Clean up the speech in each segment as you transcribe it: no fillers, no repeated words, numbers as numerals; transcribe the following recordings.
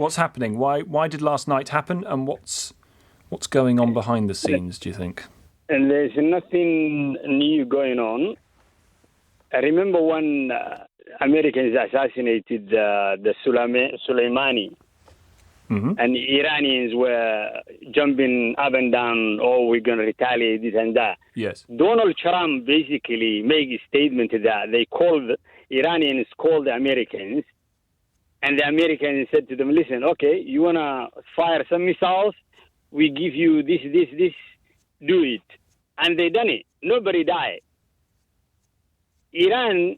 What's happening? Why did last night happen? And what's going on behind the scenes, do you think? And there's nothing new going on. I remember when Americans assassinated the Soleimani, and Iranians were jumping up and down, oh, we're going to retaliate, this and that. Yes. Donald Trump basically made a statement that Iranians called the Americans, and the Americans said to them, listen, okay, you want to fire some missiles? We give you this, do it. And they done it. Nobody died. Iran,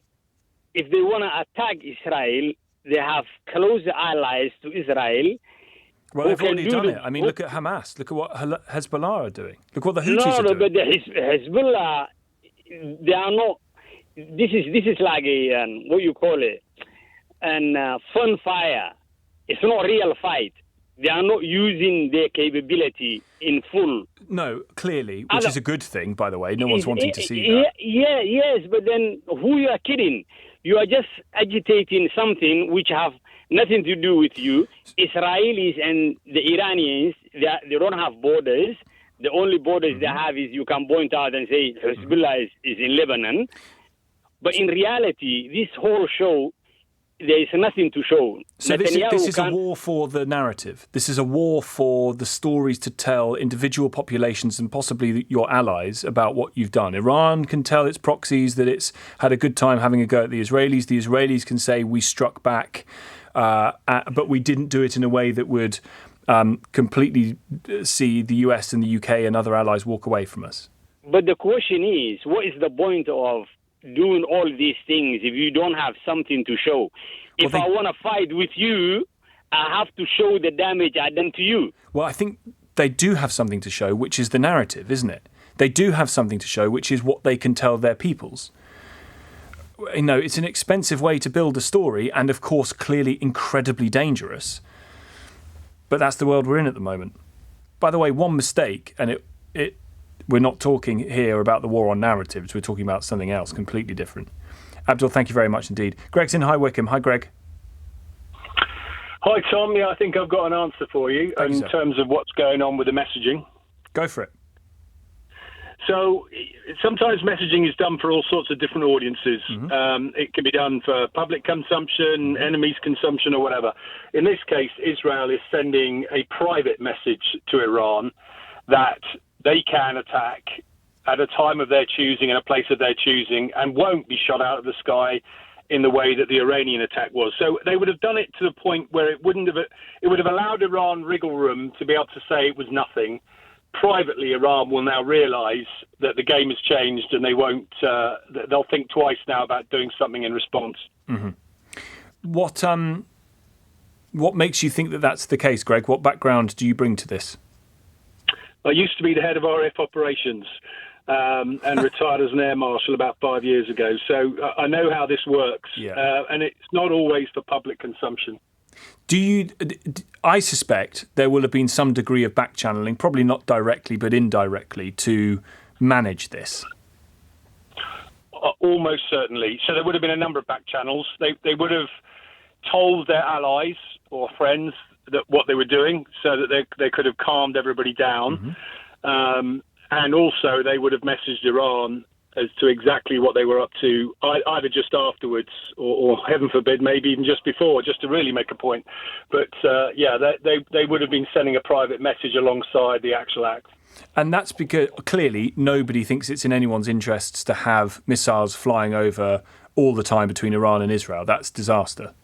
if they want to attack Israel, they have close allies to Israel. Well, they've already done it. I mean, look at Hamas. Look at what Hezbollah are doing. Look what the Houthis are doing. No, but the Hezbollah, they are not. This is like a what you call it, fun fire. It's not a real fight. They are not using their capability in full. No, clearly, which is a good thing, by the way. No one's wanting to see that. Yes, but then who you are kidding? You are just agitating something which have nothing to do with you. Israelis and the Iranians, they don't have borders. The only borders they have is you can point out and say Hezbollah is in Lebanon. But in reality, this whole show, there is nothing to show. So this is a war for the narrative. This is a war for the stories to tell individual populations and possibly your allies about what you've done. Iran can tell its proxies that it's had a good time having a go at the Israelis. The Israelis can say we struck back, but we didn't do it in a way that would completely see the US and the UK and other allies walk away from us. But the question is, what is the point of doing all these things if you don't have something to show? If I want to fight with you, I have to show the damage I done to you. Well, I think they do have something to show, which is the narrative, isn't it? They do have something to show, which is what they can tell their peoples. You know, it's an expensive way to build a story and, of course, clearly incredibly dangerous. But that's the world we're in at the moment. By the way, one mistake, and we're not talking here about the war on narratives. We're talking about something else completely different. Abdul, thank you very much indeed. Greg's in High Wycombe. Hi, Greg. Hi, Tom. Yeah, I think I've got an answer for you in terms of what's going on with the messaging. Go for it. So sometimes messaging is done for all sorts of different audiences. It can be done for public consumption, enemies consumption, or whatever. In this case, Israel is sending a private message to Iran that they can attack at a time of their choosing and a place of their choosing and won't be shot out of the sky in the way that the Iranian attack was. So they would have done it to the point where it would have allowed Iran wriggle room to be able to say it was nothing. Privately, Iran will now realise that the game has changed and they won't. They'll think twice now about doing something in response. What makes you think that that's the case, Greg? What background do you bring to this? I used to be the head of RF operations and retired as an air marshal about 5 years ago. So I know how this works, and it's not always for public consumption. I suspect there will have been some degree of back channeling, probably not directly but indirectly, to manage this. Almost certainly. So there would have been a number of back channels. They would have told their allies or friends that what they were doing so that they could have calmed everybody down. And also they would have messaged Iran as to exactly what they were up to, either just afterwards or heaven forbid, maybe even just before, just to really make a point. But they would have been sending a private message alongside the actual act. And that's because clearly nobody thinks it's in anyone's interests to have missiles flying over all the time between Iran and Israel. That's disaster.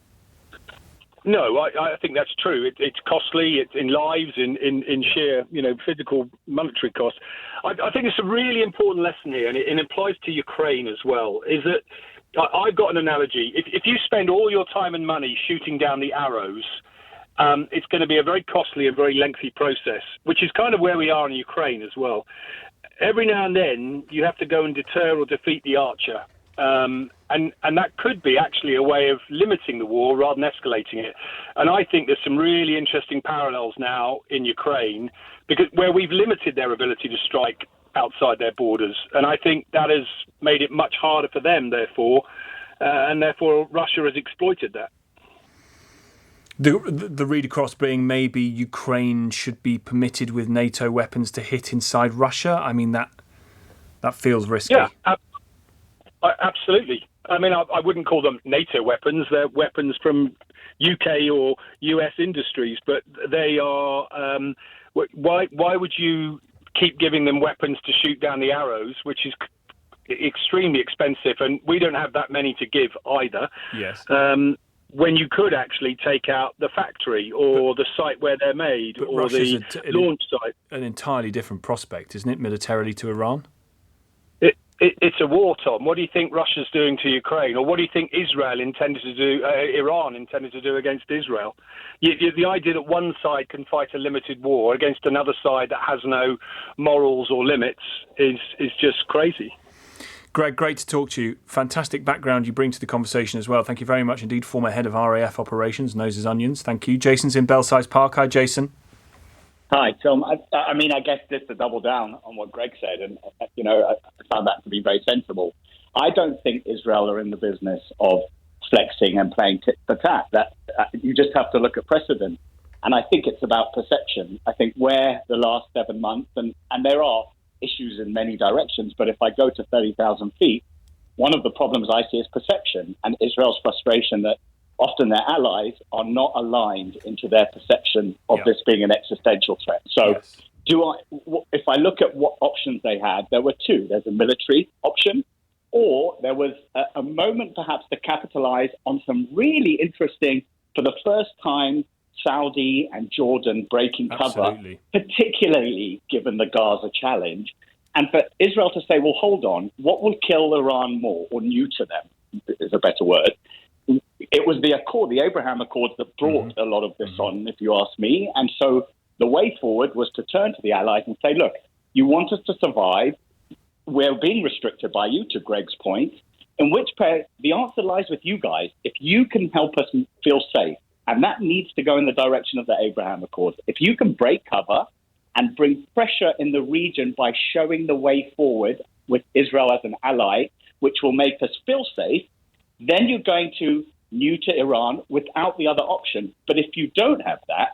No, I think that's true. It's costly. It's in lives, in sheer, physical, monetary costs. I think it's a really important lesson here, and it applies to Ukraine as well. Is that I've got an analogy. If you spend all your time and money shooting down the arrows, it's going to be a very costly and very lengthy process, which is kind of where we are in Ukraine as well. Every now and then, you have to go and deter or defeat the archer. And that could be actually a way of limiting the war rather than escalating it. And I think there's some really interesting parallels now in Ukraine because where we've limited their ability to strike outside their borders. And I think that has made it much harder for them, therefore, and therefore Russia has exploited that. The read across being maybe Ukraine should be permitted with NATO weapons to hit inside Russia. I mean, that feels risky. Yeah, absolutely. I mean, I wouldn't call them NATO weapons. They're weapons from UK or US industries, but they are. Why would you keep giving them weapons to shoot down the arrows, which is extremely expensive, and we don't have that many to give either. Yes. When you could actually take out the factory or the site where they're made or Russia's the launch site. An entirely different prospect, isn't it, militarily to Iran? It's a war, Tom. What do you think Russia's doing to Ukraine? Or what do you think Iran intended to do against Israel? The idea that one side can fight a limited war against another side that has no morals or limits is just crazy. Greg, great to talk to you. Fantastic background you bring to the conversation as well. Thank you very much indeed. Former head of RAF operations, knows his onions. Thank you. Jason's in Belsize Park. Hi, Jason. Hi, Tom. I mean, I guess just to double down on what Greg said, and, I found that to be very sensible. I don't think Israel are in the business of flexing and playing tit for tat. That you just have to look at precedent. And I think it's about perception. I think where the last 7 months, and there are issues in many directions, but if I go to 30,000 feet, one of the problems I see is perception and Israel's frustration that often their allies are not aligned into their perception of this being an existential threat. So if I look at what options they had, there were two. There's a military option, or there was a moment perhaps to capitalize on some really interesting, for the first time, Saudi and Jordan breaking cover, particularly given the Gaza challenge. And for Israel to say, well, hold on, what will kill Iran more, or neuter them, is a better word. It was the Accord, the Abraham Accords, that brought a lot of this on, if you ask me. And so the way forward was to turn to the allies and say, look, you want us to survive. We're being restricted by you, to Greg's point, in which the answer lies with you guys. If you can help us feel safe, and that needs to go in the direction of the Abraham Accords. If you can break cover and bring pressure in the region by showing the way forward with Israel as an ally, which will make us feel safe, then you're going to neuter Iran without the other option. But if you don't have that,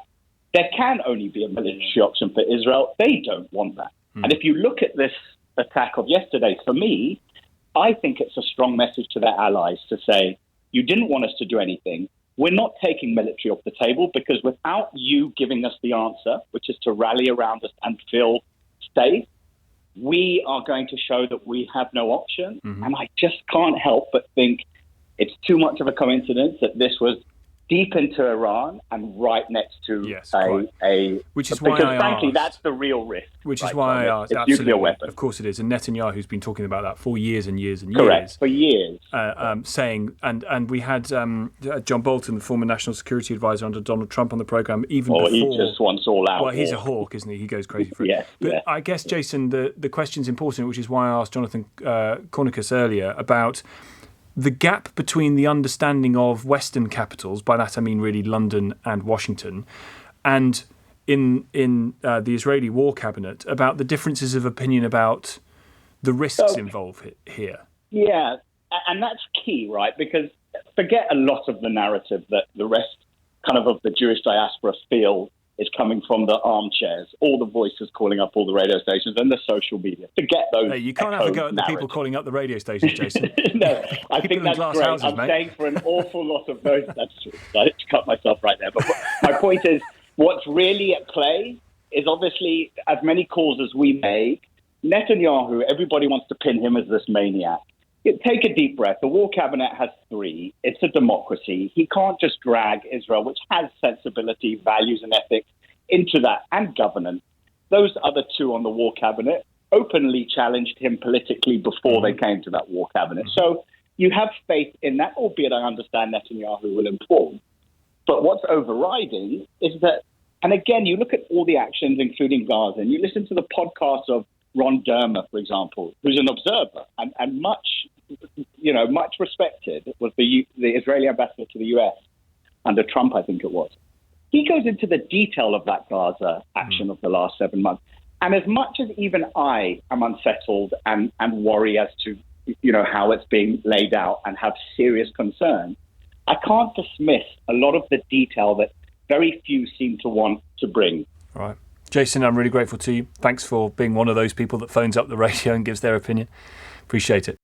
there can only be a military option for Israel. They don't want that. And if you look at this attack of yesterday, for me, I think it's a strong message to their allies to say, you didn't want us to do anything. We're not taking military off the table, because without you giving us the answer, which is to rally around us and feel safe, we are going to show that we have no option. And I just can't help but think it's too much of a coincidence that this was deep into Iran and right next to which is why because frankly, that's the real risk. Which is why I asked. It's nuclear weapon. Of course it is. And Netanyahu's been talking about that for years and years and years. For years. Saying, and we had John Bolton, the former national security advisor under Donald Trump, on the programme before. He just wants all out. Well, he's a hawk, isn't he? He goes crazy for it. But I guess, Jason, the question's important, which is why I asked Jonathan Cornicus earlier about the gap between the understanding of Western capitals, by that I mean really London and Washington, and in the Israeli war cabinet, about the differences of opinion about the risks involved here. Yeah, and that's key, right? Because forget a lot of the narrative that the rest kind of the Jewish diaspora feel is coming from the armchairs, all the voices calling up all the radio stations and the social media. Forget those. Hey, you can't have a go at the people calling up the radio stations, Jason. No, I think that's great. Houses, I'm mate. saying for an awful lot of those, that's true. I had to cut myself right there. But my point is, what's really at play is obviously, as many calls as we make, Netanyahu, everybody wants to pin him as this maniac. Take a deep breath. The war cabinet has 3. It's a democracy. He can't just drag Israel, which has sensibility, values, and ethics, into that, and governance. Those other 2 on the war cabinet openly challenged him politically before they came to that war cabinet. So you have faith in that, albeit I understand Netanyahu will inform. But what's overriding is that, and again, you look at all the actions, including Gaza, and you listen to the podcast of Ron Dermer, for example, who's an observer and much respected, was the Israeli ambassador to the US under Trump, I think it was. He goes into the detail of that Gaza action of the last 7 months. And as much as even I am unsettled and worry as to, how it's being laid out and have serious concern, I can't dismiss a lot of the detail that very few seem to want to bring. All right. Jason, I'm really grateful to you. Thanks for being one of those people that phones up the radio and gives their opinion. Appreciate it.